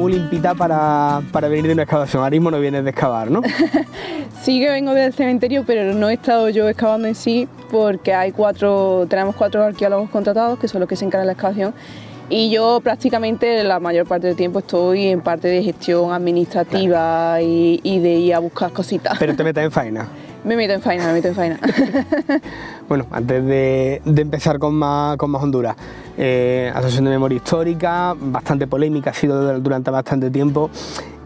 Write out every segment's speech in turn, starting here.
muy limpita para venir de una excavación. Ahora mismo no vienes de excavar, ¿no? Sí que vengo del cementerio, pero no he estado yo excavando en sí porque tenemos 4 arqueólogos contratados que son los que se encargan de la excavación y yo prácticamente la mayor parte del tiempo estoy en parte de gestión administrativa, claro, y de ir a buscar cositas. Pero te metes en faena. Me meto en faena. Bueno, antes de empezar con más Honduras, Asociación de Memoria Histórica, bastante polémica, ha sido durante bastante tiempo.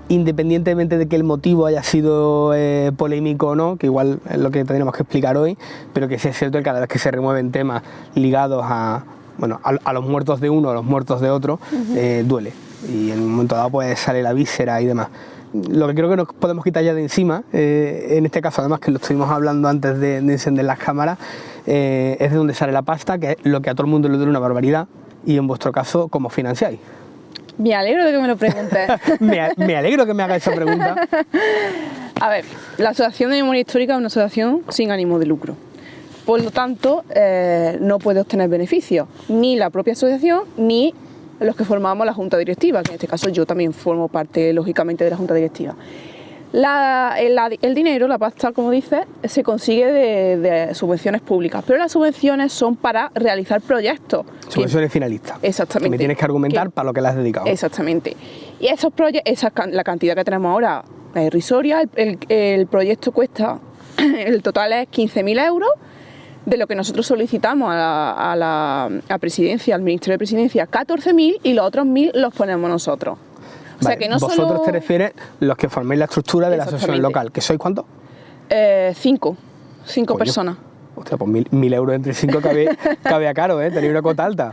Independientemente de que el motivo haya sido polémico o no, que igual es lo que tendremos que explicar hoy, pero que sí es cierto que cada vez que se remueven temas ligados a los muertos de uno o a los muertos de otro, duele. Y en un momento dado pues sale la víscera y demás. Lo que creo que nos podemos quitar ya de encima, en este caso además que lo estuvimos hablando antes de encender las cámaras, es de donde sale la pasta, que es lo que a todo el mundo le duele una barbaridad, y en vuestro caso, ¿cómo financiáis? Me alegro de que me lo preguntes. me alegro que me haga esa pregunta. A ver, la Asociación de Memoria Histórica es una asociación sin ánimo de lucro. Por lo tanto, no puede obtener beneficios, ni la propia asociación, ni los que formamos la Junta Directiva, que en este caso yo también formo parte, lógicamente, de la Junta Directiva. El dinero, la pasta, como dices, se consigue de subvenciones públicas, pero las subvenciones son para realizar proyectos. Subvenciones finalistas. Exactamente. Que me tienes que argumentar para lo que le has dedicado. Exactamente. Y esos proyectos, la cantidad que tenemos ahora es irrisoria. El proyecto cuesta, el total es 15.000 euros, de lo que nosotros solicitamos a la presidencia, al Ministerio de Presidencia, 14.000 y los otros 1.000 los ponemos nosotros. O sea, que no vosotros solo... te refieres los que forméis la estructura de la asociación local, ¿que sois cuántos? 5 personas. Hostia, pues 1.000 euros entre 5 cabe a caro, ¿eh? Tenéis una cota alta.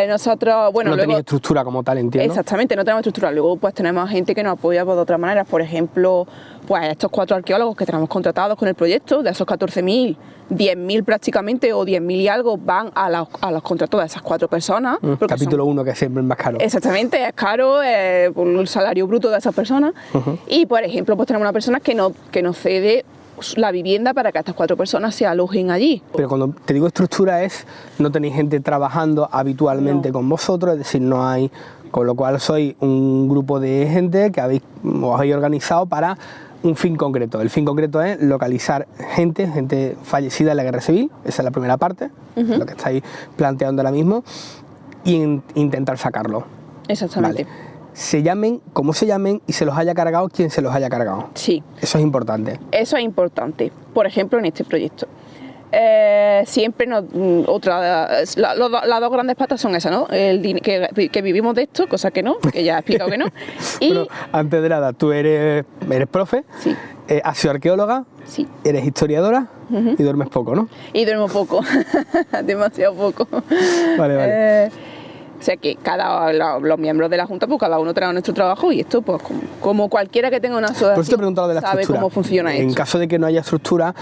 Nosotros, bueno, no luego, tenéis estructura como tal, entiendo. Exactamente, no tenemos estructura. Luego pues tenemos gente que nos apoya de otras maneras. Por ejemplo, pues estos 4 arqueólogos que tenemos contratados con el proyecto, de esos 14.000, 10.000 prácticamente o 10.000 y algo van a los contratos de esas 4 personas. Capítulo 1, que siempre es más caro. Exactamente, es caro por el salario bruto de esas personas. Y por ejemplo, pues tenemos una persona que nos cede la vivienda para que estas 4 personas se alojen allí. Pero cuando te digo estructura no tenéis gente trabajando habitualmente con vosotros, es decir, no hay, con lo cual sois un grupo de gente que os habéis organizado para un fin concreto. El fin concreto es localizar gente fallecida en la guerra civil, esa es la primera parte, lo que estáis planteando ahora mismo, y intentar sacarlo. Exactamente. Vale. Se llamen como se llamen y se los haya cargado quien se los haya cargado. Sí. Eso es importante. Eso es importante. Por ejemplo, en este proyecto. Siempre las 2 grandes patas son esas, ¿no? Que vivimos de esto, cosa que no, que ya he explicado que no. Y bueno, antes de nada, tú eres profe, sí. Has sido arqueóloga, sí. Eres historiadora y duermes poco, ¿no? Y duermo poco, demasiado poco. Vale. O sea que los miembros de la Junta, pues cada uno trae nuestro trabajo y esto, pues como cualquiera que tenga una asociación, por eso te he preguntado de la sabe estructura. Cómo funciona esto. En caso de que no haya estructura,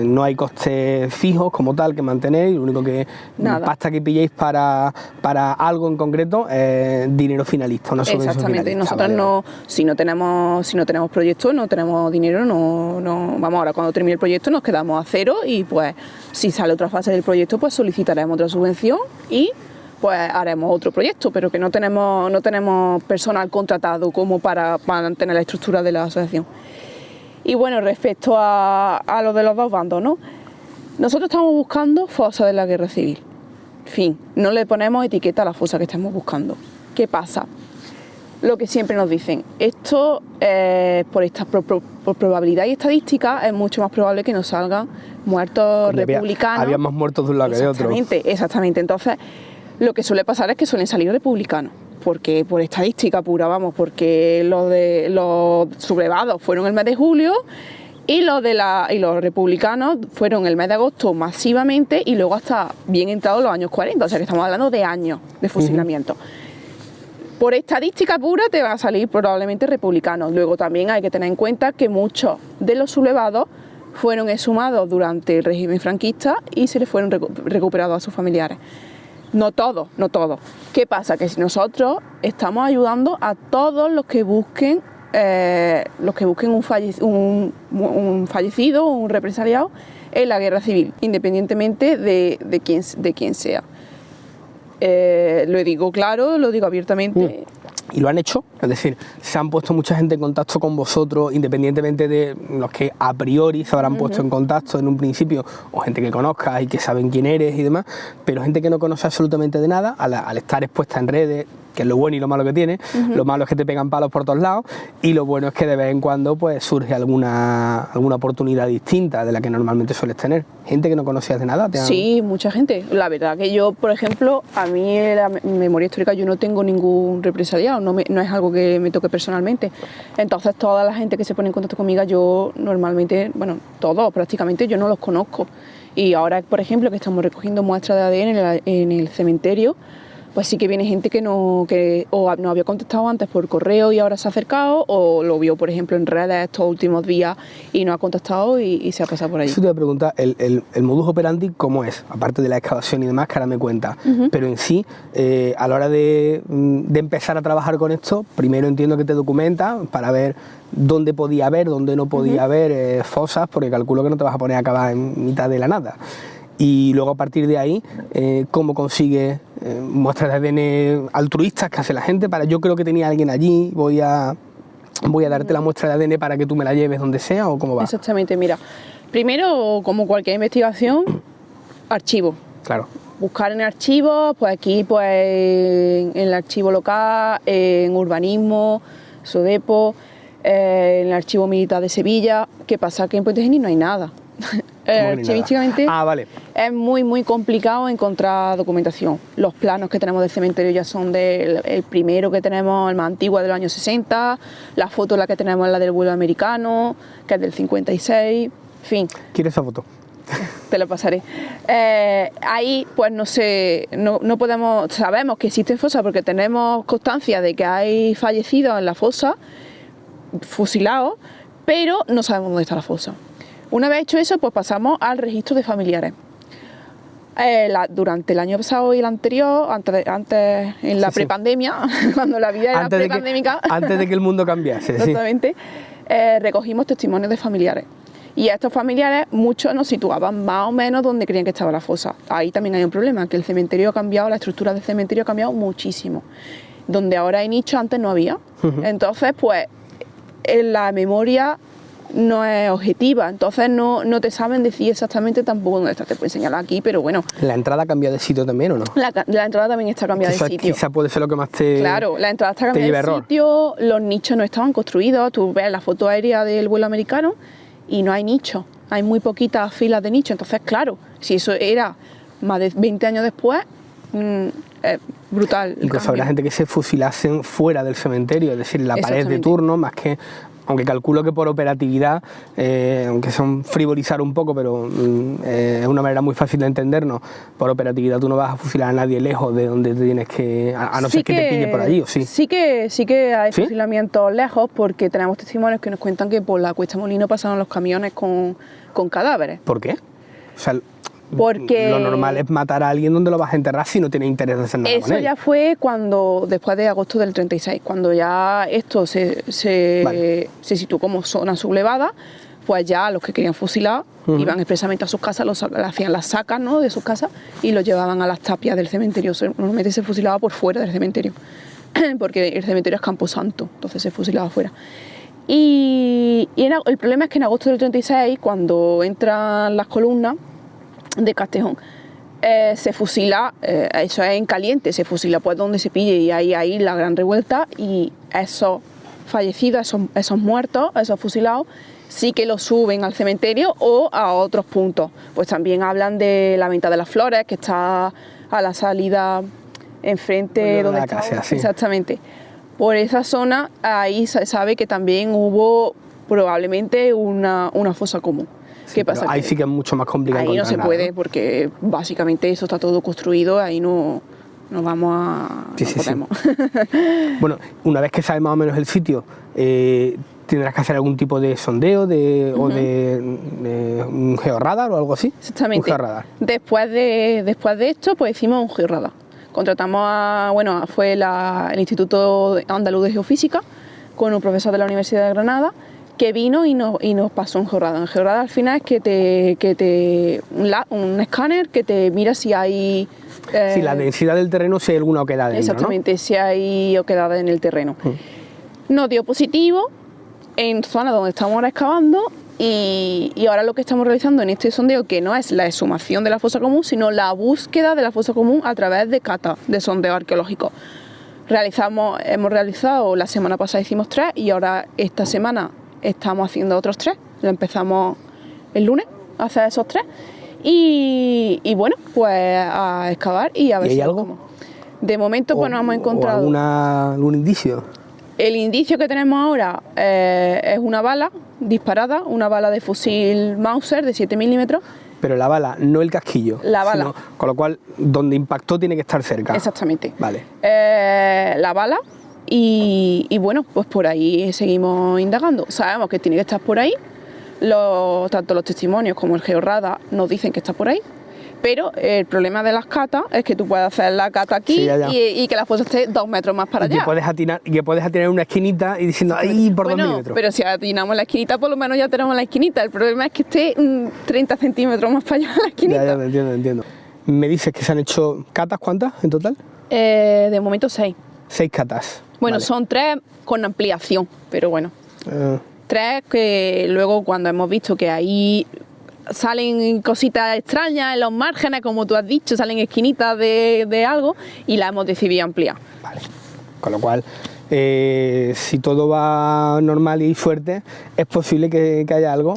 no hay costes fijos como tal que mantener, lo único que pasta que pilléis para algo en concreto es dinero finalista, una subvención Exactamente, finalista. nosotros si no tenemos proyectos, no tenemos dinero, vamos, ahora cuando termine el proyecto nos quedamos a cero y pues si sale otra fase del proyecto pues solicitaremos otra subvención y pues haremos otro proyecto, pero que no tenemos personal contratado como para mantener la estructura de la asociación. Y bueno, respecto a lo de los 2 bandos, ¿no? Nosotros estamos buscando fosas de la guerra civil. Fin, no le ponemos etiqueta a la fosa que estamos buscando. ¿Qué pasa? Lo que siempre nos dicen, esto por probabilidad y estadística es mucho más probable que nos salgan muertos republicanos. Había más muertos de un lado que de otro. Exactamente. Entonces, lo que suele pasar es que suelen salir republicanos, porque por estadística pura, porque los sublevados fueron el mes de julio y los republicanos fueron el mes de agosto masivamente y luego hasta bien entrados los años 40, o sea que estamos hablando de años de fusilamiento. Por estadística pura te van a salir probablemente republicanos. Luego también hay que tener en cuenta que muchos de los sublevados fueron exhumados durante el régimen franquista y se les fueron recuperados a sus familiares. No todos. ¿Qué pasa? Que si nosotros estamos ayudando a todos los que busquen un fallecido o un represaliado en la guerra civil, independientemente de quién sea. Lo digo claro, lo digo abiertamente. y lo han hecho, es decir, se han puesto mucha gente en contacto con vosotros, independientemente de los que a priori se habrán puesto en contacto en un principio, o gente que conozcas y que saben quién eres y demás, pero gente que no conoce absolutamente de nada, al estar expuesta en redes, que es lo bueno y lo malo que tiene. Lo malo es que te pegan palos por todos lados, y lo bueno es que de vez en cuando pues surge alguna oportunidad distinta de la que normalmente sueles tener. Gente que no conocías de nada. Sí, mucha gente. La verdad que yo, por ejemplo, a mí la memoria histórica yo no tengo ningún represaliado, no es algo que me toque personalmente. Entonces toda la gente que se pone en contacto conmigo, yo normalmente, bueno, todos prácticamente, yo no los conozco. Y ahora, por ejemplo, que estamos recogiendo muestras de ADN en el cementerio, pues sí que viene gente que no había contactado antes por correo y ahora se ha acercado, o lo vio, por ejemplo, en redes estos últimos días y no ha contactado y se ha pasado por allí. Eso te voy a preguntar, el modus operandi, ¿cómo es? Aparte de la excavación y demás, que ahora me cuentas, pero en sí, a la hora de empezar a trabajar con esto, primero entiendo que te documentas para ver dónde podía haber, dónde no podía haber fosas, porque calculo que no te vas a poner a cavar en mitad de la nada. Y luego a partir de ahí, cómo consigues muestras de ADN altruistas que hace la gente. Yo creo que tenía alguien allí, voy a darte la muestra de ADN para que tú me la lleves donde sea, ¿o cómo va? Exactamente, mira, primero, como cualquier investigación, archivo. Claro. Buscar en archivos, pues aquí pues en el archivo local, en urbanismo, SODEPO, en el archivo militar de Sevilla. ¿Qué pasa? Que en Puente Genil no hay nada. Archivísticamente vale. Es muy complicado encontrar documentación. Los planos que tenemos del cementerio ya son el primero que tenemos, el más antiguo, de los años 60, la foto la que tenemos es la del vuelo americano, que es del 56, en fin. ¿Quieres esa foto? Te lo pasaré. Ahí pues no sé, no podemos, sabemos que existe fosa porque tenemos constancia de que hay fallecidos en la fosa, fusilados, pero no sabemos dónde está la fosa. Una vez hecho eso, pues pasamos al registro de familiares. Durante el año pasado y el anterior, antes en la prepandemia, cuando la vida era prepandémica, antes de que el mundo cambiase. Exactamente, recogimos testimonios de familiares. Y a estos familiares, muchos nos situaban más o menos donde creían que estaba la fosa. Ahí también hay un problema, que el cementerio ha cambiado, la estructura del cementerio ha cambiado muchísimo. Donde ahora hay nichos, antes no había. Entonces, pues, en la memoria no es objetiva, entonces no te saben decir exactamente tampoco dónde está. Te puedo enseñar aquí, pero bueno. ¿La entrada ha cambiado de sitio también o no? La entrada también está cambiada de sitio. Quizá puede ser lo que más te... Claro, la entrada está cambiada de sitio, los nichos no estaban construidos. Tú ves la foto aérea del vuelo americano y no hay nichos, hay muy poquitas filas de nichos. Entonces, claro, si eso era más de 20 años después, es brutal. Incluso habrá gente que se fusilasen fuera del cementerio, es decir, en la pared de turno, más que... Aunque calculo que por operatividad, aunque son frivolizar un poco, pero es una manera muy fácil de entendernos, por operatividad tú no vas a fusilar a nadie lejos de donde te tienes que... A no ser que te pille por allí, ¿o sí? Sí que hay fusilamientos lejos, porque tenemos testimonios que nos cuentan que por la Cuesta Molino pasaron los camiones con cadáveres. ¿Por qué? O sea, porque lo normal es matar a alguien donde lo vas a enterrar si no tiene interés en hacer nada con él. Eso ya fue después de agosto del 36, cuando ya esto se situó como zona sublevada, pues ya los que querían fusilar iban expresamente a sus casas, hacían las sacas, ¿no?, de sus casas y los llevaban a las tapias del cementerio. Normalmente se fusilaba por fuera del cementerio, porque el cementerio es Camposanto, entonces se fusilaba afuera. Y el problema es que en agosto del 36, cuando entran las columnas de Castejón, se fusila, eso es en caliente, se fusila pues donde se pille, y ahí la gran revuelta, y esos fallecidos, esos muertos, esos fusilados, sí que los suben al cementerio o a otros puntos. Pues también hablan de la Venta de las Flores, que está a la salida enfrente donde está. Exactamente. Por esa zona, ahí se sabe que también hubo probablemente una fosa común. Sí, ¿qué pasa? Ahí sí que es mucho más complicado. Ahí no se puede, porque básicamente eso está todo construido, ahí no vamos a... Sí. Bueno, una vez que sabes más o menos el sitio, tendrás que hacer algún tipo de sondeo o de un georradar o algo así. Exactamente. Un georradar. Después de esto, pues hicimos un georradar. Contratamos fue el Instituto Andaluz de Geofísica con un profesor de la Universidad de Granada, que vino y nos pasó en georrada. En georrada al final es un escáner que te mira si hay... sí, la densidad del terreno, si hay alguna oquedad dentro, exactamente, ¿no? si hay oquedades en el terreno. Nos dio positivo en zonas donde estamos ahora excavando y ahora lo que estamos realizando en este sondeo, que no es la exhumación de la fosa común, sino la búsqueda de la fosa común a través de catas de sondeo arqueológico. Hemos realizado, la semana pasada hicimos 3 y ahora esta semana estamos haciendo otros 3. Lo empezamos el lunes a hacer esos 3 y bueno, pues a excavar y a ver ¿Y hay si algo? como. De momento pues nos hemos encontrado... ¿Algún indicio? El indicio que tenemos ahora es una bala disparada, una bala de fusil Mauser de 7 milímetros. Pero la bala, no el casquillo. La bala. Sino, con lo cual, donde impactó tiene que estar cerca. Exactamente. Vale. La bala y bueno, pues por ahí seguimos indagando. Sabemos que tiene que estar por ahí. Tanto los testimonios como el georrada nos dicen que está por ahí. Pero el problema de las catas es que tú puedes hacer la cata aquí Sí, ya. y que la fosa esté 2 metros más para Y allá. que puedes atinar en una esquinita y diciendo, ¡ay, por 2 milímetros! Pero si atinamos la esquinita, por lo menos ya tenemos la esquinita. El problema es que esté 30 centímetros más para allá la esquinita. Ya, entiendo. Me dices que se han hecho catas, ¿cuántas en total? De momento 6. 6 catas. Bueno, Vale. son 3 con ampliación, pero bueno. Eh, 3 que luego cuando hemos visto que ahí salen cositas extrañas en los márgenes, como tú has dicho, salen esquinitas de algo y la hemos decidido ampliar. Vale. Con lo cual, si todo va normal y fuerte, es posible que haya algo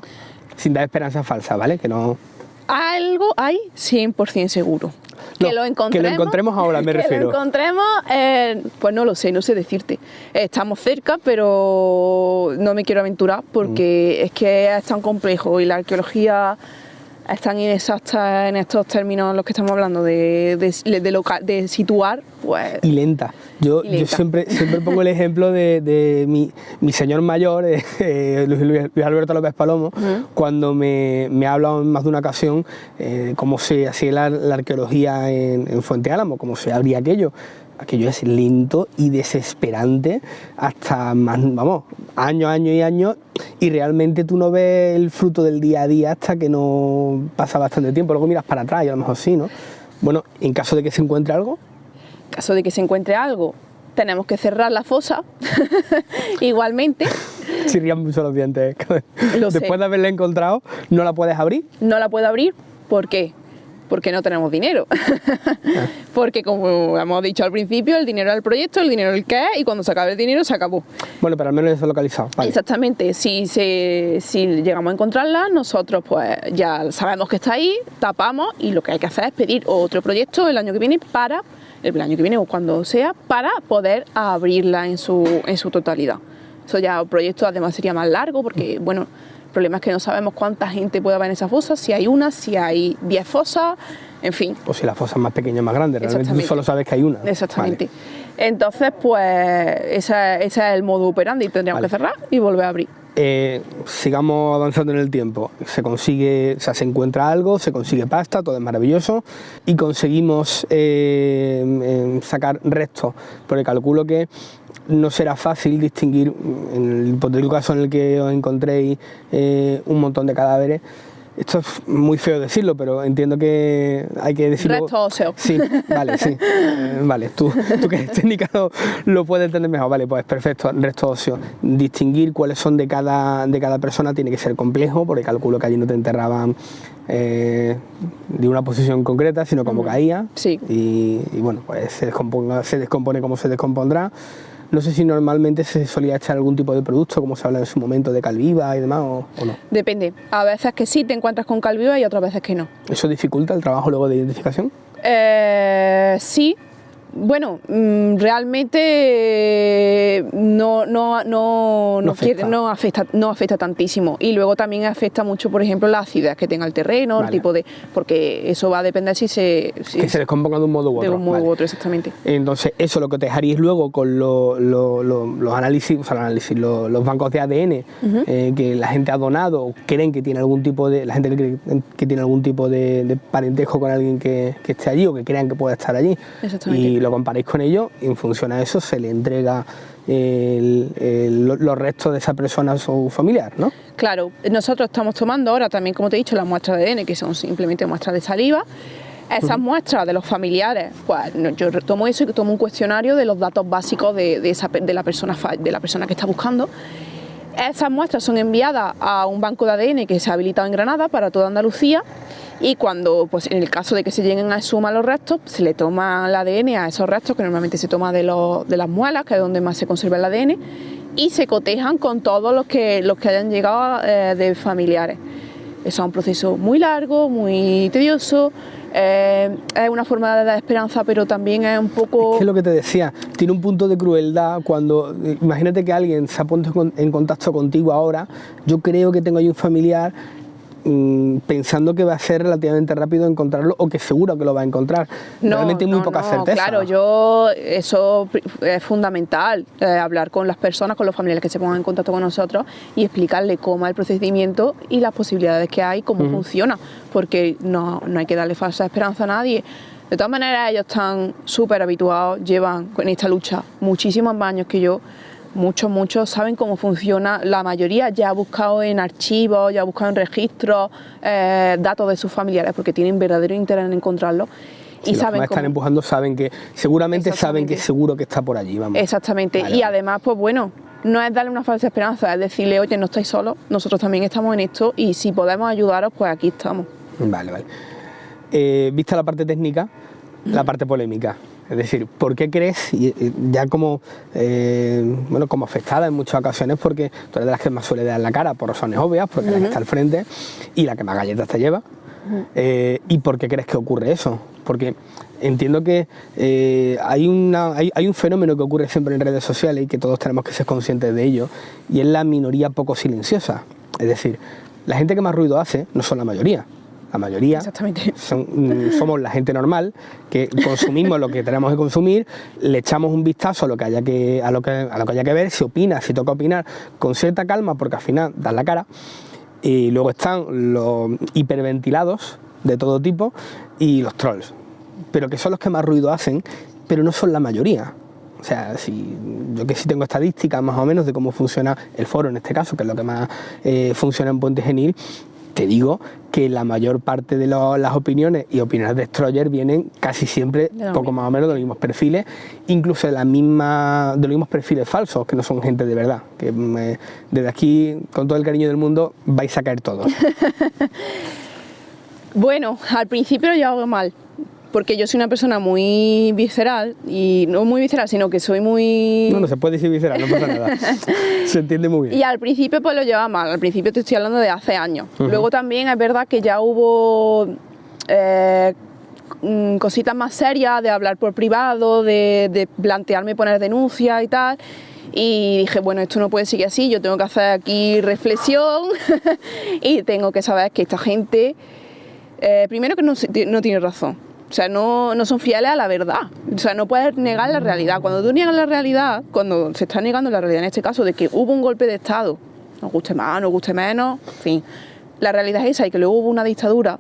sin dar esperanzas falsas, ¿vale? Que no... Algo hay 100% seguro. No, Que lo encontremos ahora, me refiero. Que lo encontremos, pues no lo sé, no sé decirte. Estamos cerca, pero no me quiero aventurar porque es que es tan complejo y la arqueología es tan inexacta en estos términos en los que estamos hablando de situar, pues... Y lenta. Yo siempre pongo el ejemplo de mi señor mayor, Luis Alberto López Palomo, cuando me ha hablado en más de una ocasión cómo se hacía la arqueología en Fuente Álamo, cómo se abría aquello. Aquello es lento y desesperante hasta más, vamos, años y realmente tú no ves el fruto del día a día hasta que no pasa bastante tiempo. Luego miras para atrás y a lo mejor sí, ¿no? Bueno, en caso de que se encuentre algo... En caso de que se encuentre algo, tenemos que cerrar la fosa, igualmente. Chirrían mucho los dientes. Lo sé. Después de haberla encontrado, ¿no la puedes abrir? No la puedo abrir, ¿por qué? Porque no tenemos dinero. Porque como hemos dicho al principio, el dinero es el proyecto, el dinero es el que es, y cuando se acabe el dinero se acabó. Bueno, pero al menos está localizado. Vale. Exactamente, si llegamos a encontrarla, nosotros pues ya sabemos que está ahí, tapamos y lo que hay que hacer es pedir otro proyecto el año que viene o cuando sea, para poder abrirla en su totalidad. Eso ya el proyecto además sería más largo porque, bueno, el problema es que no sabemos cuánta gente puede haber en esa fosa, si hay una, si hay 10 fosas, en fin. O si la fosa es más pequeña o más grande, realmente tú solo sabes que hay una. Exactamente. Vale. Entonces, pues ese es el modo operandi, tendríamos que cerrar y volver a abrir. Sigamos avanzando en el tiempo. Se encuentra algo, se consigue pasta, todo es maravilloso y conseguimos sacar restos, porque calculo que no será fácil distinguir, en el hipotético caso en el que os encontréis un montón de cadáveres. Esto es muy feo decirlo, pero entiendo que hay que decirlo. Restos óseos. Sí, vale, sí. Vale, tú que eres técnica lo puedes entender mejor. Vale, pues perfecto, restos óseos. Distinguir cuáles son de cada persona tiene que ser complejo, porque calculo que allí no te enterraban de una posición concreta, sino como caía. Sí. Y bueno, pues se descompone como se descompondrá. No sé si normalmente se solía echar algún tipo de producto, como se habla en su momento de cal viva y demás, o no. Depende. A veces que sí te encuentras con cal viva y otras veces que no. ¿Eso dificulta el trabajo luego de identificación? Sí. Bueno, realmente no afecta tantísimo. Y luego también afecta mucho, por ejemplo, la acidez que tenga el terreno, vale. El tipo de... Porque eso va a depender si se descomponga de un modo u otro. De un modo u otro, exactamente. Entonces, eso lo que te dejaríais luego con los análisis, los bancos de ADN que la gente ha donado, o creen que tiene algún tipo de... La gente cree que tiene algún tipo de parentesco con alguien que esté allí o que crean que pueda estar allí. Exactamente. Y y lo comparáis con ellos, y en función a eso se le entrega los restos de esa persona a su familiar, ¿no? Claro, nosotros estamos tomando ahora también, como te he dicho, las muestras de ADN, que son simplemente muestras de saliva. Esas muestras de los familiares, pues yo tomo eso y tomo un cuestionario de los datos básicos de la persona que está buscando. Esas muestras son enviadas a un banco de ADN que se ha habilitado en Granada para toda Andalucía, y cuando, pues en el caso de que se lleguen a exhumar los restos, se le toma el ADN a esos restos, que normalmente se toma de las muelas, que es donde más se conserva el ADN, y se cotejan con todos los que hayan llegado de familiares. Eso es un proceso muy largo, muy tedioso. Es una forma de dar esperanza, pero también es un poco... Es que lo que te decía, tiene un punto de crueldad cuando... Imagínate que alguien se ha puesto en contacto contigo ahora, yo creo que tengo ahí un familiar, pensando que va a ser relativamente rápido encontrarlo, o que seguro que lo va a encontrar. Realmente hay muy poca certeza. Claro, eso es fundamental, hablar con las personas, con los familiares que se pongan en contacto con nosotros y explicarle cómo es el procedimiento y las posibilidades que hay, cómo funciona, porque no hay que darle falsa esperanza a nadie. De todas maneras, ellos están súper habituados, llevan en esta lucha muchísimos más años que yo. Muchos saben cómo funciona. La mayoría ya ha buscado en archivos, ya ha buscado en registros datos de sus familiares, porque tienen verdadero interés en encontrarlos. Y saben cómo están empujando, saben que seguramente saben que seguro que está por allí. Vamos. Exactamente. Vale. Y además, pues bueno, no es darle una falsa esperanza, es decirle, oye, no estáis solos, nosotros también estamos en esto, y si podemos ayudaros, pues aquí estamos. Vale. Vista la parte técnica, la parte polémica. Es decir, ¿por qué crees, ya como afectada en muchas ocasiones, porque tú eres de las que más suele dar la cara por razones obvias, porque es la que está al frente y la que más galletas te lleva? ¿Y por qué crees que ocurre eso? Porque entiendo que hay un fenómeno que ocurre siempre en redes sociales y que todos tenemos que ser conscientes de ello, y es la minoría poco silenciosa. Es decir, la gente que más ruido hace no son la mayoría. La mayoría somos la gente normal, que consumimos lo que tenemos que consumir, le echamos un vistazo a lo que haya que ver, si opina, si toca opinar, con cierta calma, porque al final dan la cara. Y luego están los hiperventilados de todo tipo y los trolls, pero que son los que más ruido hacen, pero no son la mayoría. O sea, yo que sí tengo estadísticas más o menos de cómo funciona el foro en este caso, que es lo que más funciona en Puente Genil, te digo que la mayor parte de las opiniones y opiniones de destroyer vienen casi siempre poco más o menos de los mismos perfiles, incluso de los mismos perfiles falsos, que no son gente de verdad, que desde aquí, con todo el cariño del mundo, vais a caer todos. Bueno, al principio yo hago mal, porque yo soy una persona muy visceral, y no muy visceral, sino que soy muy... No se puede decir visceral, no pasa nada, se entiende muy bien. Y al principio pues lo llevaba mal, al principio te estoy hablando de hace años. Luego también es verdad que ya hubo cositas más serias de hablar por privado, de plantearme poner denuncias y tal, y dije, bueno, esto no puede seguir así, yo tengo que hacer aquí reflexión y tengo que saber que esta gente, primero que no tiene razón. O sea, no son fieles a la verdad. O sea, no puedes negar la realidad. Cuando tú niegas la realidad, cuando se está negando la realidad en este caso de que hubo un golpe de Estado, nos guste más, nos guste menos, en fin, la realidad es esa, y que luego hubo una dictadura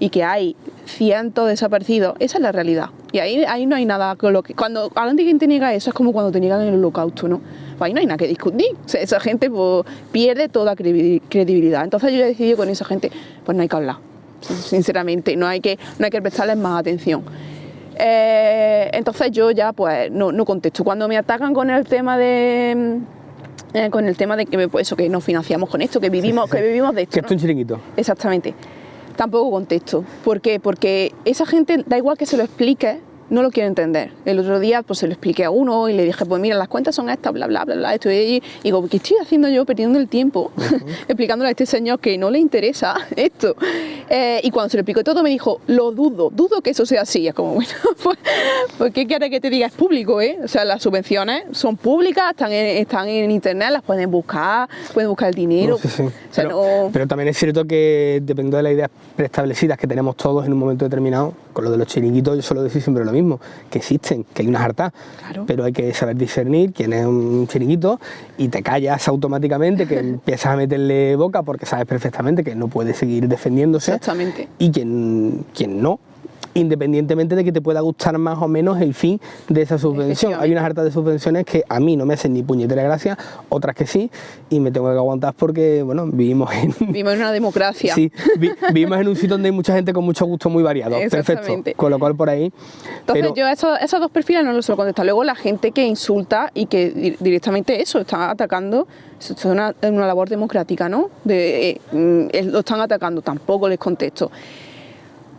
y que hay cientos desaparecidos, esa es la realidad. Y ahí no hay nada con lo que... Cuando alguien te niega eso, es como cuando te niegan el Holocausto, ¿no? Pues ahí no hay nada que discutir. O sea, esa gente pues, pierde toda credibilidad. Entonces yo he decidido con esa gente, pues no hay que hablar. Sinceramente, no hay que prestarles más atención. Entonces yo ya pues no contesto. Cuando me atacan con el tema de que pues eso, que nos financiamos con esto, que vivimos de esto, que esto es un chiringuito. Exactamente. Tampoco contesto. ¿Por qué? Porque esa gente, da igual que se lo explique, no lo quiere entender. El otro día pues se lo expliqué a uno y le dije, pues mira, las cuentas son estas, bla, bla, bla, bla. Estoy allí y digo, ¿qué estoy haciendo yo perdiendo el tiempo explicándole a este señor que no le interesa esto? Y cuando se lo explicó todo me dijo, lo dudo que eso sea así. Es como, bueno, pues ¿qué quieres que te diga? Es público, ¿eh? O sea, las subvenciones son públicas, están en internet, las pueden buscar el dinero. No, sí. O sea, pero también es cierto que dependiendo de las ideas preestablecidas que tenemos todos en un momento determinado, con lo de los chiringuitos yo suelo decir siempre lo mismo, que existen, que hay unas hartas, claro, pero hay que saber discernir quién es un chiringuito y te callas automáticamente, que empiezas a meterle boca porque sabes perfectamente que no puede seguir defendiéndose. Exactamente. Y quien no. independientemente de que te pueda gustar más o menos el fin de esa subvención. Hay unas hartas de subvenciones que a mí no me hacen ni puñetera gracia, otras que sí, y me tengo que aguantar porque, bueno, vivimos en una democracia. Sí, vivimos en un sitio donde hay mucha gente con mucho gusto muy variado. Perfecto. Con lo cual por ahí. Entonces yo esos dos perfiles no los suelo contestar. Luego la gente que insulta y que directamente eso, está atacando, eso es una labor democrática, ¿no? Lo están atacando, tampoco les contesto.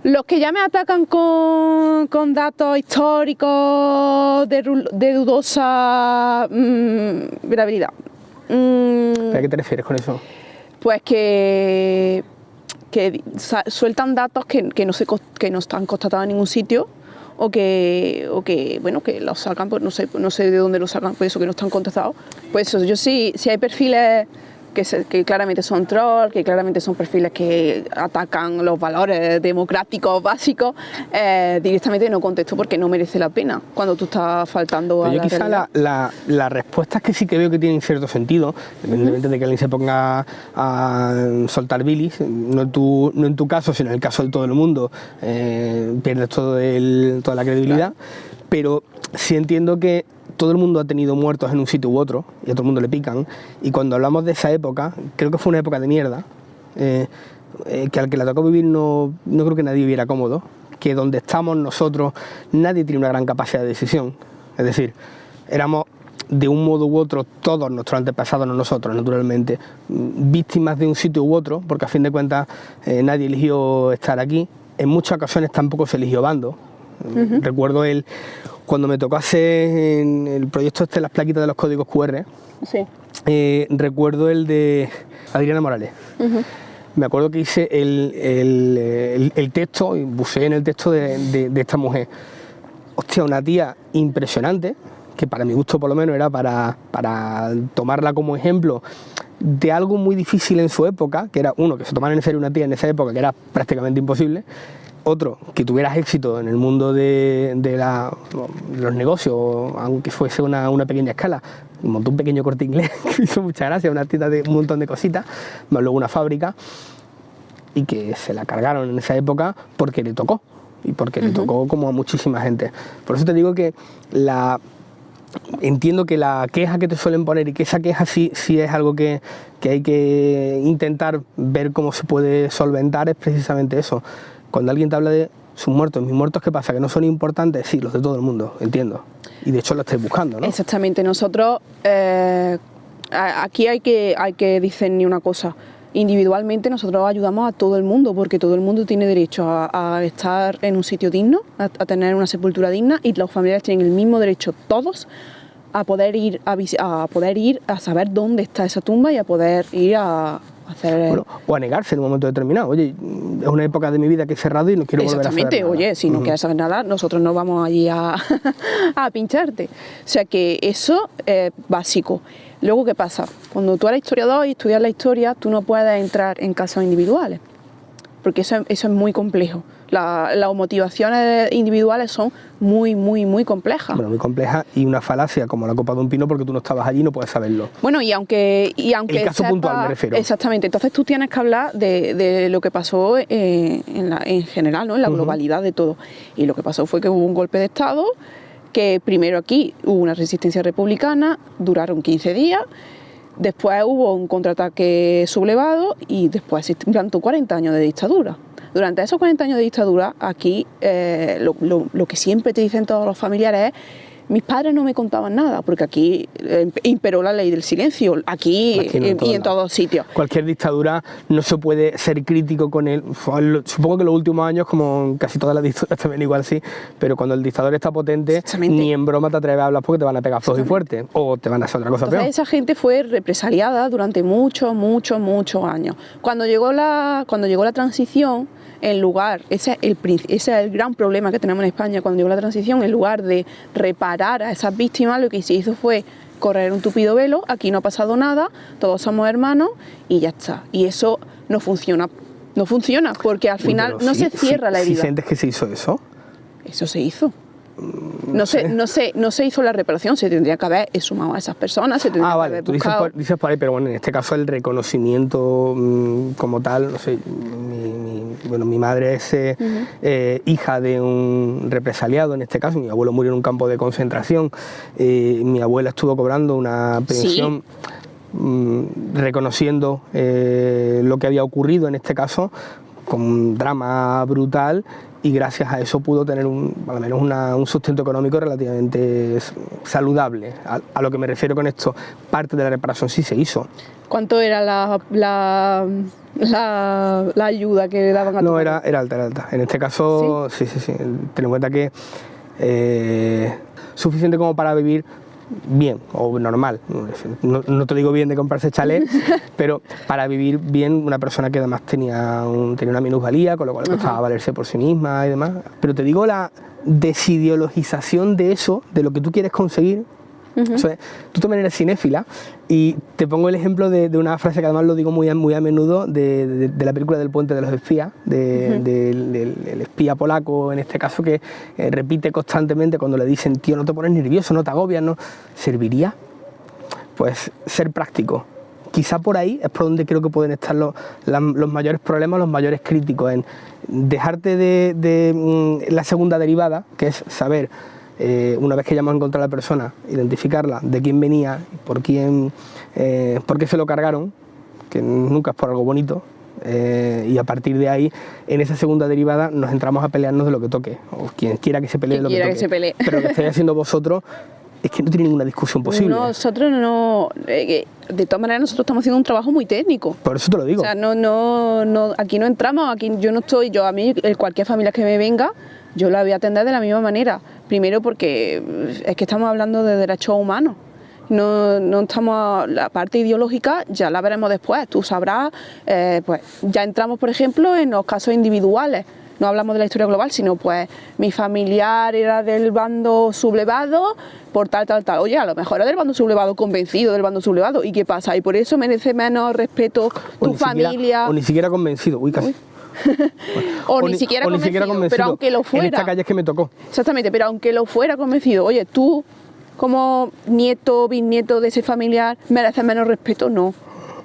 Los que ya me atacan con datos históricos de dudosa verabilidad. ¿A qué te refieres con eso? Pues que sueltan datos que no están constatados en ningún sitio o que bueno, que los sacan, pues no sé de dónde los sacan, pues eso, que no están contestados. Pues eso, yo sí, si hay perfiles que claramente son troll, que claramente son perfiles que atacan los valores democráticos básicos, directamente no contesto porque no merece la pena cuando tú estás faltando a la realidad. La respuesta es que sí que veo que tienen cierto sentido, independientemente de que alguien se ponga a soltar bilis, no en tu caso, sino en el caso de todo el mundo, pierdes toda la credibilidad, pero sí entiendo que todo el mundo ha tenido muertos en un sitio u otro y a todo el mundo le pican, y cuando hablamos de esa época, creo que fue una época de mierda, que al que le tocó vivir no creo que nadie viviera cómodo, que donde estamos nosotros nadie tiene una gran capacidad de decisión, es decir, éramos de un modo u otro todos nuestros antepasados, no nosotros naturalmente, víctimas de un sitio u otro, porque a fin de cuentas nadie eligió estar aquí, en muchas ocasiones tampoco se eligió bando. Recuerdo cuando me tocó hacer en el proyecto las plaquitas de los códigos QR, sí. Recuerdo el de Adriana Morales. Me acuerdo que hice el texto, y buceé en el texto de esta mujer. Hostia, una tía impresionante, que para mi gusto por lo menos era para tomarla como ejemplo de algo muy difícil en su época, que era uno, que se tomara en serio una tía en esa época, que era prácticamente imposible. Otro, que tuvieras éxito en el mundo de los negocios, aunque fuese una pequeña escala. Montó un pequeño Corte Inglés que me hizo mucha gracia, una tienda de un montón de cositas, más luego una fábrica, y que se la cargaron en esa época porque le tocó, y porque le tocó como a muchísima gente. Por eso te digo que entiendo que la queja que te suelen poner, y que esa queja sí es algo que hay que intentar ver cómo se puede solventar, es precisamente eso. Cuando alguien te habla de sus muertos, mis muertos, ¿qué pasa? ¿Que no son importantes? Sí, los de todo el mundo, entiendo. Y de hecho lo estáis buscando, ¿no? Exactamente. Nosotros, aquí hay que discernir una cosa. Individualmente nosotros ayudamos a todo el mundo, porque todo el mundo tiene derecho a estar en un sitio digno, a tener una sepultura digna, y los familiares tienen el mismo derecho, todos, a poder ir a saber dónde está esa tumba y a poder ir a hacer... Bueno, o a negarse en un momento determinado. Oye, es una época de mi vida que he cerrado y no quiero volver a saber nada. Exactamente, oye, si no quieres saber nada, nosotros no vamos allí a pincharte. O sea que eso es básico. Luego, ¿qué pasa? Cuando tú eres historiador y estudias la historia, tú no puedes entrar en casos individuales, porque eso es muy complejo. Las motivaciones individuales son muy, muy, muy complejas. Bueno, muy complejas, y una falacia como la copa de un pino, porque tú no estabas allí y no puedes saberlo. Bueno, y aunque el caso puntual me refiero. Exactamente. Entonces tú tienes que hablar de lo que pasó en general, ¿no? En la globalidad de todo. Y lo que pasó fue que hubo un golpe de Estado, que primero aquí hubo una resistencia republicana, duraron 15 días. Después hubo un contraataque sublevado y después se implantó 40 años de dictadura. Durante esos 40 años de dictadura, aquí lo que siempre te dicen todos los familiares es: mis padres no me contaban nada, porque aquí imperó la ley del silencio, aquí y en todos sitios. Cualquier dictadura no se puede ser crítico con él. Supongo que los últimos años, como en casi todas las dictaduras también igual sí, pero cuando el dictador está potente, ni en broma te atreves a hablar porque te van a pegar flojo y fuerte, o te van a hacer otra cosa peor. Esa gente fue represaliada durante muchos años. Cuando llegó la transición, en lugar, ese es el gran problema que tenemos en España, cuando llegó la transición, en lugar de reparar a esas víctimas, lo que se hizo fue correr un tupido velo: aquí no ha pasado nada, todos somos hermanos y ya está. Y eso no funciona, porque al final no se cierra la herida. ¿Si sientes que se hizo eso? Eso se hizo. No se hizo la reparación, se tendría que haber exhumado a esas personas, se tendría que haber buscado... dices por ahí, pero bueno, en este caso el reconocimiento como tal, no sé, Bueno, mi madre es hija de un represaliado, en este caso, mi abuelo murió en un campo de concentración, mi abuela estuvo cobrando una pensión reconociendo lo que había ocurrido en este caso, con un drama brutal, y gracias a eso pudo tener al menos un sustento económico relativamente saludable. A lo que me refiero con esto, parte de la reparación sí se hizo. ¿Cuánto era la ayuda que le daban a tu No, madre? era alta. En este caso, sí. Ten en cuenta que suficiente como para vivir bien o normal. No te digo bien de comprarse chalet, pero para vivir bien una persona que además tenía una minusvalía, con lo cual costaba valerse por sí misma y demás. Pero te digo la desideologización de eso, de lo que tú quieres conseguir. O sea, tú también eres cinéfila y te pongo el ejemplo de una frase que además lo digo muy a menudo de la película del Puente de los Espías, del espía polaco en este caso, que repite constantemente cuando le dicen: tío, no te pones nervioso, no te agobias, ¿no? ¿Serviría? Pues ser práctico. Quizá por ahí es por donde creo que pueden estar los mayores problemas, los mayores críticos, en dejarte de la segunda derivada, que es saber, una vez que ya hemos encontrado a la persona, identificarla, de quién venía, por qué se lo cargaron, que nunca es por algo bonito, y a partir de ahí, en esa segunda derivada, nos entramos a pelearnos de lo que toque, o quien quiera que se pelee de lo que toque. Pero lo que estáis haciendo vosotros es que no tiene ninguna discusión posible. Nosotros no, de todas maneras nosotros estamos haciendo un trabajo muy técnico. Por eso te lo digo. O sea, aquí no entramos, aquí yo no estoy, a mí cualquier familia que me venga, yo la voy a atender de la misma manera. Primero porque es que estamos hablando de derechos humanos. No estamos, la parte ideológica ya la veremos después. Tú sabrás, pues ya entramos, por ejemplo, en los casos individuales. No hablamos de la historia global, sino pues mi familiar era del bando sublevado por tal. Oye, a lo mejor era del bando sublevado, convencido del bando sublevado. ¿Y qué pasa? Y por eso merece menos respeto tu familia. O ni siquiera convencido. Uy, casi. O ni siquiera convencido, pero aunque lo fuera. En esta calle es que me tocó. Exactamente, pero aunque lo fuera convencido, oye, tú como nieto, bisnieto de ese familiar, mereces menos respeto, no.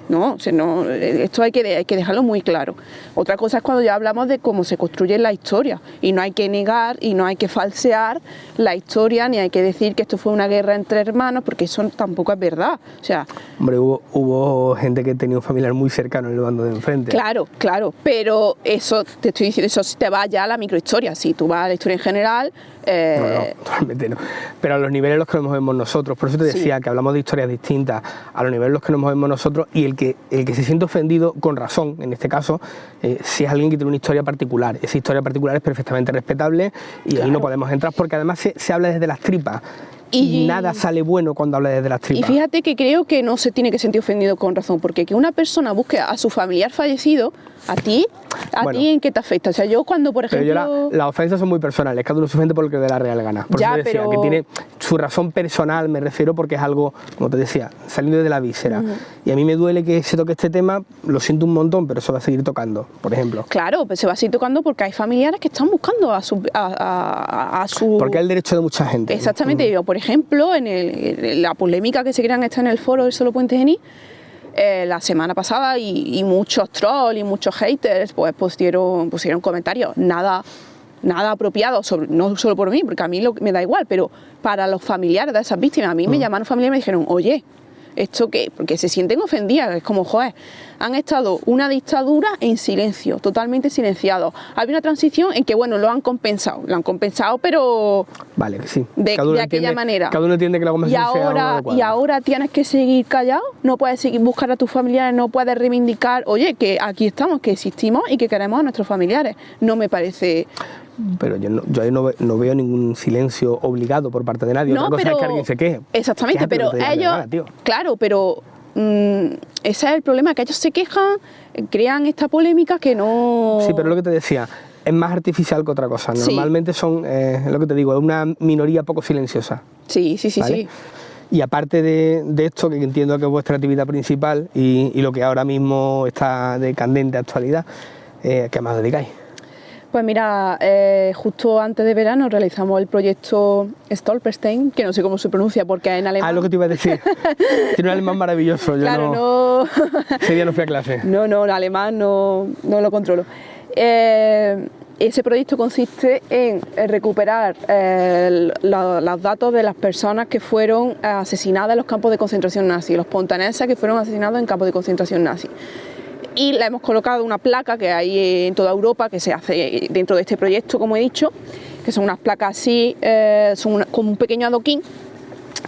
No, o sea, no, esto hay que dejarlo muy claro. Otra cosa es cuando ya hablamos de cómo se construye la historia, y no hay que negar y no hay que falsear la historia, ni hay que decir que esto fue una guerra entre hermanos, porque eso tampoco es verdad. O sea, hombre, hubo gente que tenía un familiar muy cercano en el bando de enfrente. Claro, pero eso te estoy diciendo, eso te va ya a la microhistoria. Si tú vas a la historia en general, no, totalmente no. Pero a los niveles en los que nos movemos nosotros, por eso te decía que hablamos de historias distintas, a los niveles en los que nos movemos nosotros, y el que se siente ofendido, con razón, en este caso, si es alguien que tiene una historia particular. Esa historia particular es perfectamente respetable y ahí no podemos entrar, porque además se habla desde las tripas. Y nada sale bueno cuando habla desde las tripas. Y fíjate que creo que no se tiene que sentir ofendido con razón, porque que una persona busque a su familiar fallecido, ¿a ti en qué te afecta? O sea, yo cuando, por ejemplo... Pero las ofensas son muy personales, cada uno se ofende por lo que de la real gana. Por eso te decía que tiene su razón personal, me refiero, porque es algo, como te decía, saliendo de la víscera. Y a mí me duele que se toque este tema, lo siento un montón, pero se va a seguir tocando, por ejemplo. Claro, pues se va a seguir tocando porque hay familiares que están buscando a su... Porque es el derecho de mucha gente. Exactamente, yo, por ejemplo, en la polémica que se crean está en el foro del Solo Puente Genil, la semana pasada, y muchos trolls y muchos haters pues pusieron comentarios nada apropiados, no solo por mí, porque a mí me da igual, pero para los familiares de esas víctimas. A mí me llamaron familiares y me dijeron: oye, ¿esto qué? Porque se sienten ofendidas, es como, joder, han estado una dictadura en silencio, totalmente silenciados. Había una transición en que, bueno, lo han compensado, pero... Vale, que sí. De aquella manera. Cada uno entiende que la conversación sea adecuada. Y ahora tienes que seguir callado, no puedes seguir buscar a tus familiares, no puedes reivindicar, oye, que aquí estamos, que existimos y que queremos a nuestros familiares. No me parece... Pero yo ahí no veo ningún silencio obligado por parte de nadie. Otra cosa es que alguien se queje. Exactamente, pero ellos... Claro, pero ese es el problema, que ellos se quejan, crean esta polémica que no... Sí, pero lo que te decía, es más artificial que otra cosa. Normalmente son, es lo que te digo, es una minoría poco silenciosa. Sí. Y aparte de esto, que entiendo que es vuestra actividad principal y lo que ahora mismo está de candente actualidad, ¿qué más dedicáis? Pues mira, justo antes de verano realizamos el proyecto Stolperstein, que no sé cómo se pronuncia porque es en alemán. Ah, lo que te iba a decir. Tiene un alemán maravilloso. Claro, ese día no fui a clase. No, el alemán no lo controlo. Ese proyecto consiste en recuperar los datos de las personas que fueron asesinadas en los campos de concentración nazi, los pontaneses que fueron asesinados en campos de concentración nazi. Y le hemos colocado una placa que hay en toda Europa, que se hace dentro de este proyecto, como he dicho, que son unas placas así, como un pequeño adoquín,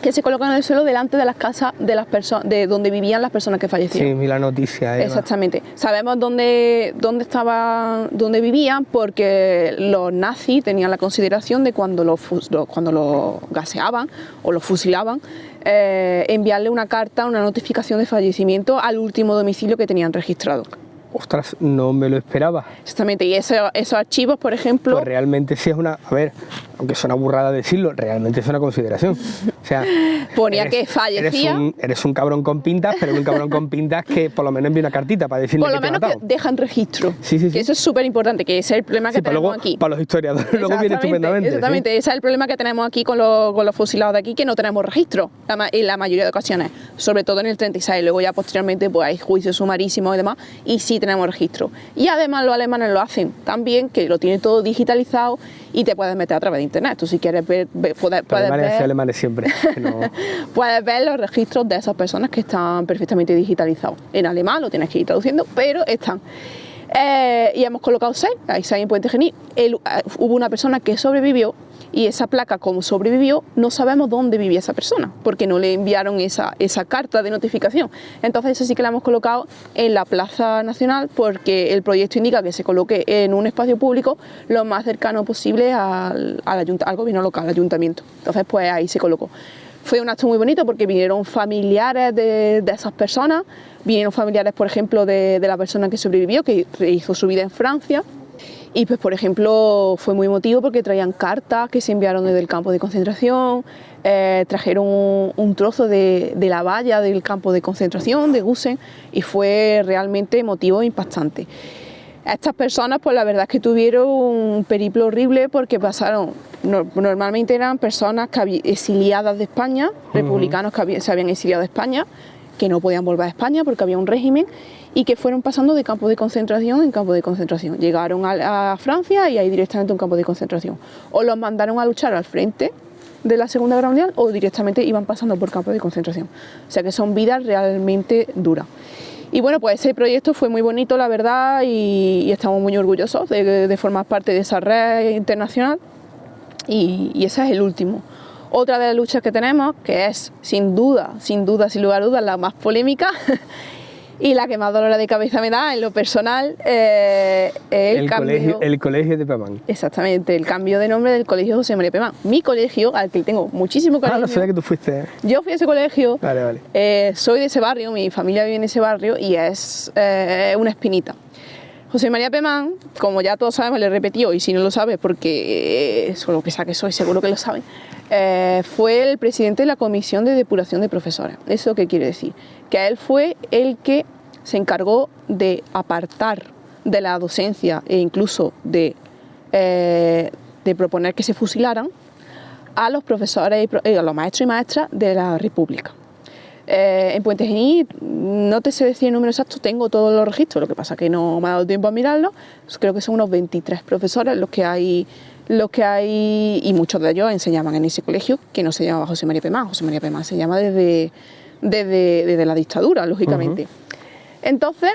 que se colocan en el suelo delante de las casas de donde vivían las personas que fallecieron. Sí, vi la noticia. Exactamente. Sabemos dónde vivían, porque los nazis tenían la consideración de cuando los gaseaban o los fusilaban, enviarle una carta, una notificación de fallecimiento al último domicilio que tenían registrado. Ostras, no me lo esperaba. Exactamente, y esos archivos, por ejemplo... Pues realmente sí es una... A ver, aunque suena burrada decirlo, realmente es una consideración. O sea... Ponía que fallecía... Eres un cabrón con pintas, pero un cabrón con pintas que por lo menos envía una cartita para decirle que te ha matado. Por lo menos que dejan registro. Sí. Que eso es súper importante, que ese es el problema que tenemos aquí. Para los historiadores luego viene estupendamente. Exactamente, ese es el problema que tenemos aquí con los fusilados de aquí, que no tenemos registro en la mayoría de ocasiones, sobre todo en el 36. Luego ya posteriormente pues hay juicios sumarísimos y demás, y sí tenemos registro. Y además los alemanes lo hacen también, que lo tienen todo digitalizado y te puedes meter a través de internet. Tú si quieres puedes ver... alemanes siempre. No. Puedes ver los registros de esas personas que están perfectamente digitalizados. En alemán lo tienes que ir traduciendo, pero están. Y hemos colocado 6, hay 6 en Puente Genil. Hubo una persona que sobrevivió, y esa placa, como sobrevivió, no sabemos dónde vivía esa persona, porque no le enviaron esa carta de notificación. Entonces eso sí que la hemos colocado en la Plaza Nacional, porque el proyecto indica que se coloque en un espacio público lo más cercano posible al gobierno local, al ayuntamiento. Entonces pues ahí se colocó. Fue un acto muy bonito porque vinieron familiares de esas personas, vinieron familiares, por ejemplo, de la persona que sobrevivió, que hizo su vida en Francia. Y pues, por ejemplo, fue muy emotivo porque traían cartas que se enviaron desde el campo de concentración, trajeron un trozo de la valla del campo de concentración de Gusen, y fue realmente emotivo e impactante. Estas personas, pues la verdad es que tuvieron un periplo horrible porque pasaron, normalmente eran personas exiliadas de España, republicanos que se habían exiliado de España, que no podían volver a España porque había un régimen, y que fueron pasando de campo de concentración en campo de concentración. Llegaron a Francia y ahí directamente a un campo de concentración. O los mandaron a luchar al frente de la Segunda Guerra Mundial o directamente iban pasando por campos de concentración. O sea que son vidas realmente duras. Y bueno, pues ese proyecto fue muy bonito, la verdad, y estamos muy orgullosos de formar parte de esa red internacional, y ese es el último. Otra de las luchas que tenemos, que es sin lugar a dudas, la más polémica y la que más dolor de cabeza me da en lo personal, el colegio de Pemán. Exactamente, el cambio de nombre del colegio José María Pemán. Mi colegio, al que tengo muchísimo cariño. No sabía que tú fuiste. Yo fui a ese colegio. Vale. Soy de ese barrio, mi familia vive en ese barrio y es una espinita. José María Pemán, como ya todos sabemos, le he repetido, y si no lo sabes, porque solo que que soy, seguro que lo saben, fue el presidente de la Comisión de Depuración de Profesores. ¿Eso qué quiere decir? Que él fue el que se encargó de apartar de la docencia e incluso de proponer que se fusilaran a los profesores, a los maestros y maestras de la República. En Puente Genil, no te sé decir el número exacto, tengo todos los registros, lo que pasa que no me ha dado tiempo a mirarlo. Creo que son unos 23 profesores los que hay, y muchos de ellos enseñaban en ese colegio, que no se llamaba José María Pemán. José María Pemán se llama desde la dictadura, lógicamente. Entonces,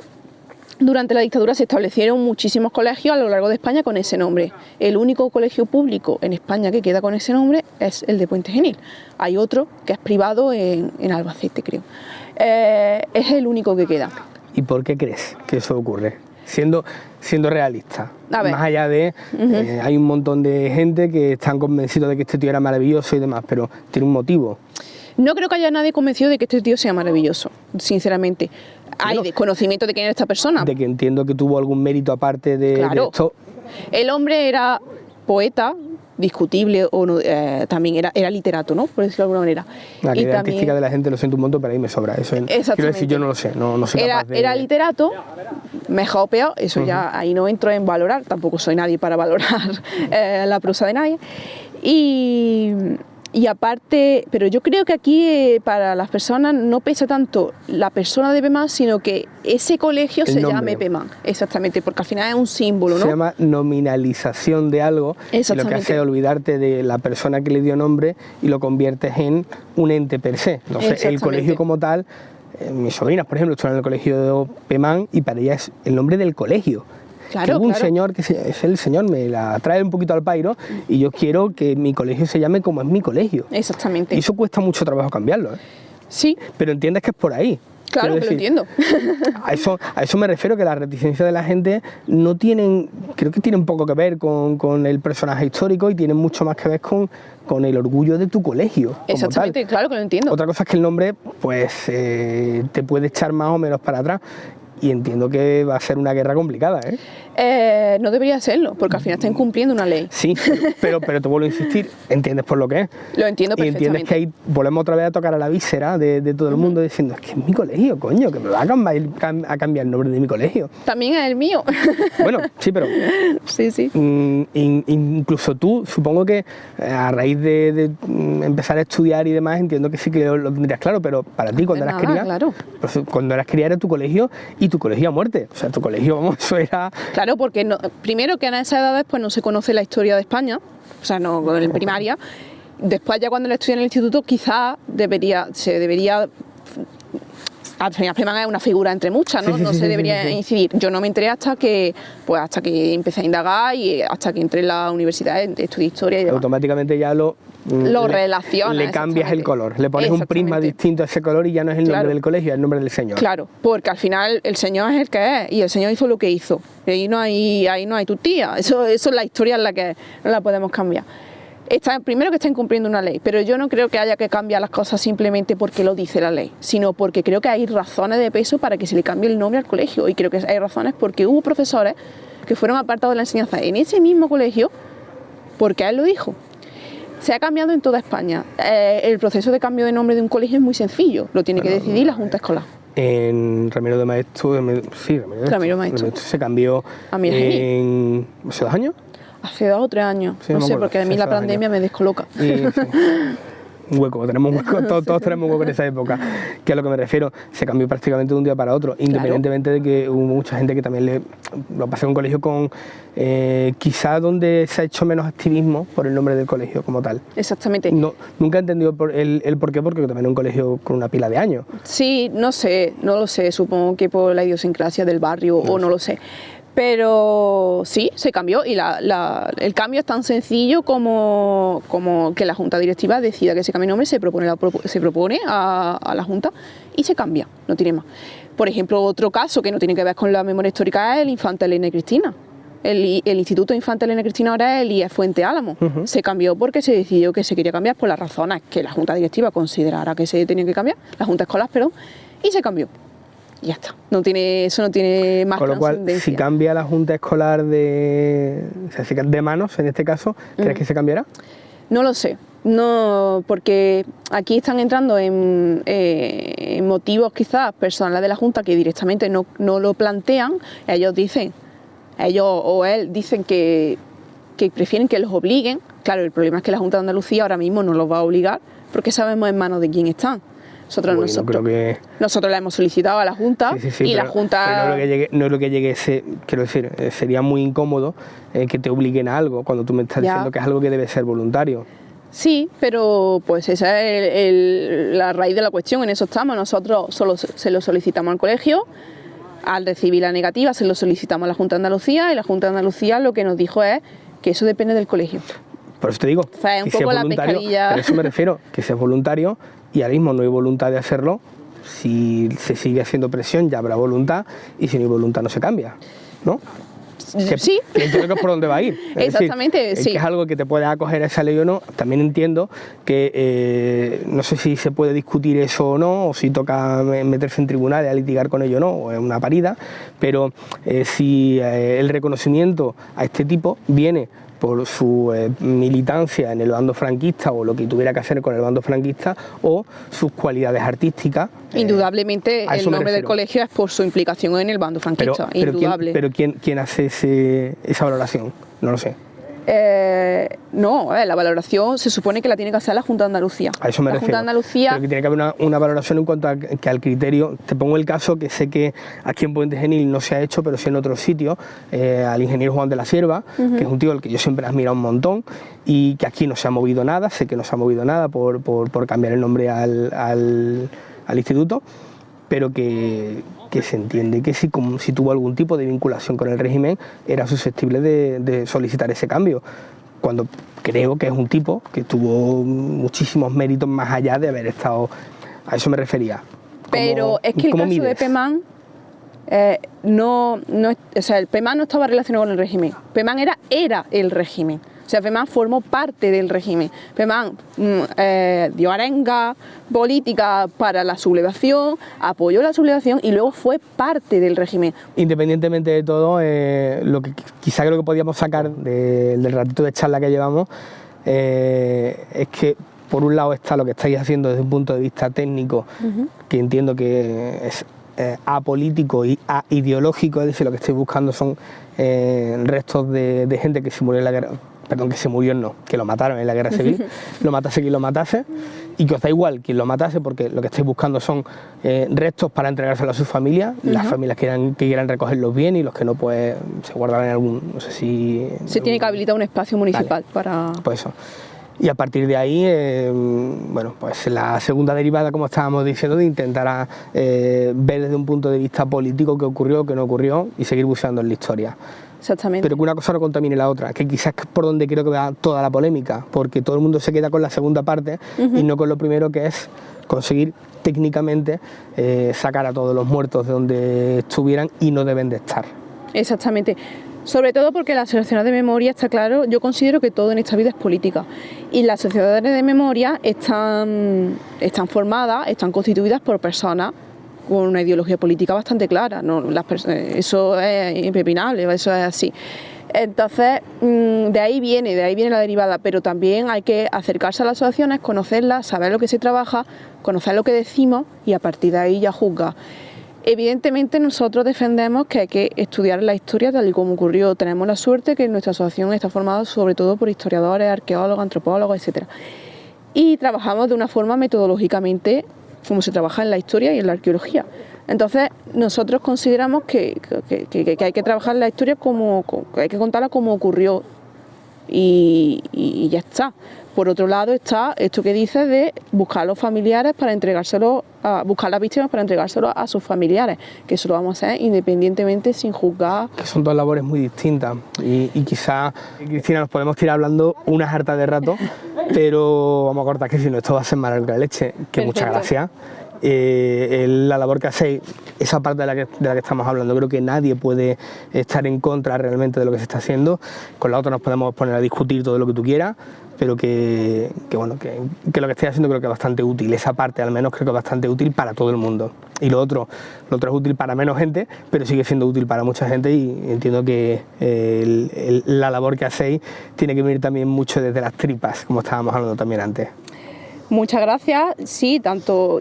durante la dictadura se establecieron muchísimos colegios a lo largo de España con ese nombre. El único colegio público en España que queda con ese nombre es el de Puente Genil. Hay otro que es privado en Albacete, creo. Es el único que queda. ¿Y por qué crees que eso ocurre? Siendo realista, más allá de... hay un montón de gente que están convencidos de que este tío era maravilloso y demás, pero tiene un motivo. No creo que haya nadie convencido de que este tío sea maravilloso, sinceramente. Hay desconocimiento de quién era esta persona. De que entiendo que tuvo algún mérito aparte de esto. El hombre era poeta, discutible, o no, también era literato, ¿no? Por decirlo de alguna manera. La idea artística de la gente lo siento un montón, pero ahí me sobra. Eso quiero decir, yo no lo sé, no soy capaz de... Era literato, mejor o peor, eso ya ahí no entro en valorar, tampoco soy nadie para valorar la prosa de nadie. Y aparte, pero yo creo que aquí para las personas no pesa tanto la persona de PEMAN, sino que ese colegio se llame PEMAN. Exactamente, porque al final es un símbolo, ¿no? Se llama nominalización de algo, y lo que hace es olvidarte de la persona que le dio nombre y lo conviertes en un ente per se. Entonces, el colegio como tal, mis sobrinas, por ejemplo, están en el colegio de PEMAN y para ellas es el nombre del colegio. Claro, un señor que es el señor, me la trae un poquito al pairo y yo quiero que mi colegio se llame como es mi colegio. Exactamente. Y eso cuesta mucho trabajo cambiarlo, ¿eh? Sí. Pero entiendes que es por ahí. Claro, que lo entiendo. A eso me refiero, que la reticencia de la gente no tienen, creo que tienen poco que ver con el personaje histórico y tienen mucho más que ver con el orgullo de tu colegio. Exactamente, como tal. Claro que lo entiendo. Otra cosa es que el nombre, pues, te puede echar más o menos para atrás. Y entiendo que va a ser una guerra complicada, ¿eh? No debería serlo, porque al final está incumpliendo una ley. Sí, pero te vuelvo a insistir, entiendes por lo que es. Lo entiendo perfectamente. Y entiendes que ahí volvemos otra vez a tocar a la víscera de todo el mundo diciendo, es que es mi colegio, coño, que me va a cambiar el nombre de mi colegio. También es el mío. Bueno, sí, pero... Sí. Incluso tú, supongo que a raíz de empezar a estudiar y demás, entiendo que sí que lo tendrías claro, pero para ti cuando eras cría, claro. Pues, cuando eras cría era tu colegio y tu colegio a muerte. O sea, tu colegio, vamos, eso era... Claro, porque primero que en esas edades pues no se conoce la historia de España, o sea, no en primaria. Después ya cuando lo estudié en el instituto quizás se debería... Al final PEMAN es una figura entre muchas, ¿no? No se debería incidir. Yo no me enteré hasta que empecé a indagar y hasta que entré en la universidad, estudié historia y demás. Automáticamente ya lo relacionas. Le cambias el color, le pones un prisma distinto a ese color y ya no es el nombre del colegio, es el nombre del señor. Claro, porque al final el señor es el que es y el señor hizo lo que hizo. Y ahí no hay tu tía. Eso es la historia en la que no la podemos cambiar. Primero que está incumpliendo una ley, pero yo no creo que haya que cambiar las cosas simplemente porque lo dice la ley, sino porque creo que hay razones de peso para que se le cambie el nombre al colegio, y creo que hay razones porque hubo profesores que fueron apartados de la enseñanza en ese mismo colegio porque él lo dijo. Se ha cambiado en toda España. El proceso de cambio de nombre de un colegio es muy sencillo, lo tiene que decidir la Junta Escolar. En Ramiro de Maeztu, Ramiro Maeztu se cambió hace 2 años. Hace 2 o 3 años, sí, no sé, porque a mí la pandemia me descoloca. Un hueco, tenemos un hueco, todos tenemos un hueco en esa época, que a lo que me refiero, se cambió prácticamente de un día para otro, independientemente de que hubo mucha gente que también lo pasé en un colegio con, quizá donde se ha hecho menos activismo por el nombre del colegio como tal. Exactamente. Nunca he entendido el por qué, porque también es un colegio con una pila de años. Sí, no lo sé, supongo que por la idiosincrasia del barrio o no lo sé. Pero sí, se cambió y el cambio es tan sencillo como que la Junta Directiva decida que se cambie el nombre, se propone a la Junta y se cambia, no tiene más. Por ejemplo, otro caso que no tiene que ver con la memoria histórica es el Infanta Elena y Cristina. El Instituto Infanta Elena y Cristina ahora es el IES Fuente Álamo. Se cambió porque se decidió que se quería cambiar por las razones que la Junta Directiva considerara que se tenía que cambiar, la Junta Escolar, perdón, y se cambió. Y ya está, eso no tiene más trascendencia. Con lo cual, si cambia la Junta Escolar de manos, en este caso, ¿crees que se cambiará? No lo sé, no, porque aquí están entrando en motivos quizás personales de la Junta que directamente no lo plantean. Ellos o él dicen que prefieren que los obliguen. Claro, el problema es que la Junta de Andalucía ahora mismo no los va a obligar porque sabemos en manos de quién están. Nosotros la hemos solicitado a la Junta la Junta... Pero no es lo que llegue, quiero decir, sería muy incómodo que te obliguen a algo cuando tú me estás diciendo que es algo que debe ser voluntario. Sí, pero pues esa es la raíz de la cuestión, en eso estamos. Nosotros solo se lo solicitamos al colegio, al recibir la negativa se lo solicitamos a la Junta de Andalucía y la Junta de Andalucía lo que nos dijo es que eso depende del colegio. Por eso te digo, o sea, es un poco la pescadilla. Pero eso me refiero, que sea voluntario y ahora mismo no hay voluntad de hacerlo. Si se sigue haciendo presión ya habrá voluntad y si no hay voluntad no se cambia, ¿no? Sí. Que entiendo que es por dónde va a ir. Exactamente, sí. Que es algo que te puede acoger a esa ley o no. También entiendo que no sé si se puede discutir eso o no, o si toca meterse en tribunales a litigar con ello o no, o es una parida, pero si el reconocimiento a este tipo viene por su militancia en el bando franquista o lo que tuviera que hacer con el bando franquista o sus cualidades artísticas. Indudablemente el nombre del colegio es por su implicación en el bando franquista, indudable. Pero ¿quién hace esa valoración? No lo sé. No, la valoración se supone que la tiene que hacer la Junta de Andalucía. A eso me refiero. Junta de Andalucía... Pero que tiene que haber una valoración en cuanto a que al criterio. Te pongo el caso que sé que aquí en Puente Genil no se ha hecho, pero sí en otros sitios, al ingeniero Juan de la Sierva, que es un tío al que yo siempre he admirado un montón, y que aquí no se ha movido nada, sé que no se ha movido nada por cambiar el nombre al instituto, pero que se entiende que si tuvo algún tipo de vinculación con el régimen era susceptible de solicitar ese cambio, cuando creo que es un tipo que tuvo muchísimos méritos más allá de haber estado, a eso me refería. Pero es que el caso de Pemán, o sea, el Pemán no estaba relacionado con el régimen, Pemán era el régimen. O sea, Pemán formó parte del régimen. Pemán dio arenga política para la sublevación, apoyó la sublevación y luego fue parte del régimen. Independientemente de todo, lo que quizá creo que podíamos sacar del ratito de charla que llevamos es que por un lado está lo que estáis haciendo desde un punto de vista técnico, que entiendo que es apolítico y aideológico, es decir, lo que estáis buscando son restos de gente que se murió en la guerra. Perdón, que se murió no, que lo mataron en la guerra civil, lo matase quien lo matase, y que os da igual quien lo matase, porque lo que estáis buscando son restos para entregárselo a sus familias, las familias que quieran recogerlos bien, y los que no, pues se guardarán en algún, no sé si... Se tiene que habilitar un espacio municipal para... Pues eso. Y a partir de ahí, bueno, pues la segunda derivada, como estábamos diciendo, de intentar ver desde un punto de vista político qué ocurrió, qué no ocurrió, y seguir buscando en la historia. Exactamente. Pero que una cosa no contamine la otra, que quizás es por donde creo que va toda la polémica, porque todo el mundo se queda con la segunda parte y no con lo primero, que es conseguir técnicamente sacar a todos los muertos de donde estuvieran y no deben de estar. Exactamente. Sobre todo porque las asociaciones de memoria, está claro, yo considero que todo en esta vida es política. Y las asociaciones de memoria están formadas, están constituidas por personas con una ideología política bastante clara, ¿no? Eso es impepinable, eso es así. Entonces, de ahí viene la derivada, pero también hay que acercarse a las asociaciones, conocerlas, saber lo que se trabaja, conocer lo que decimos y a partir de ahí ya juzgar. Evidentemente nosotros defendemos que hay que estudiar la historia tal y como ocurrió. Tenemos la suerte que nuestra asociación está formada sobre todo por historiadores, arqueólogos, antropólogos, etc. Y trabajamos de una forma metodológicamente como se trabaja en la historia y en la arqueología. Entonces, nosotros consideramos que hay que trabajar la historia que hay que contarla como ocurrió y ya está. Por otro lado está esto que dice de buscar a los familiares para entregárselo, buscar a las víctimas para entregárselo a sus familiares, que eso lo vamos a hacer independientemente, sin juzgar. Que son dos labores muy distintas y quizá, Cristina, nos podemos tirar hablando unas hartas de rato, pero vamos a cortar, que si no esto va a ser más larga leche, que perfecto. Muchas gracias. La labor que hacéis, esa parte de la que estamos hablando, creo que nadie puede estar en contra realmente de lo que se está haciendo. Con la otra nos podemos poner a discutir todo lo que tú quieras, pero que lo que estáis haciendo creo que es bastante útil. Esa parte al menos creo que es bastante útil para todo el mundo. Y lo otro es útil para menos gente, pero sigue siendo útil para mucha gente, y entiendo que la labor que hacéis tiene que venir también mucho desde las tripas, como estábamos hablando también antes. Muchas gracias. Sí,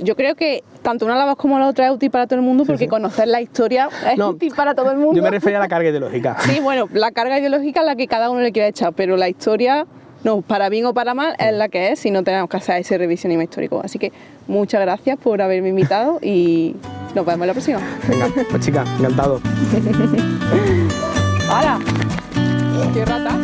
yo creo que tanto una labor como la otra es útil para todo el mundo, porque conocer la historia es útil para todo el mundo. Yo me refería a la carga ideológica. Sí, bueno, la carga ideológica es la que cada uno le quiera echar, pero la historia, no, para bien o para mal, es la que es, y no tenemos que hacer ese revisionismo histórico. Así que muchas gracias por haberme invitado y nos vemos la próxima. Venga, pues chica, encantado. ¡Hala! ¡Qué rata!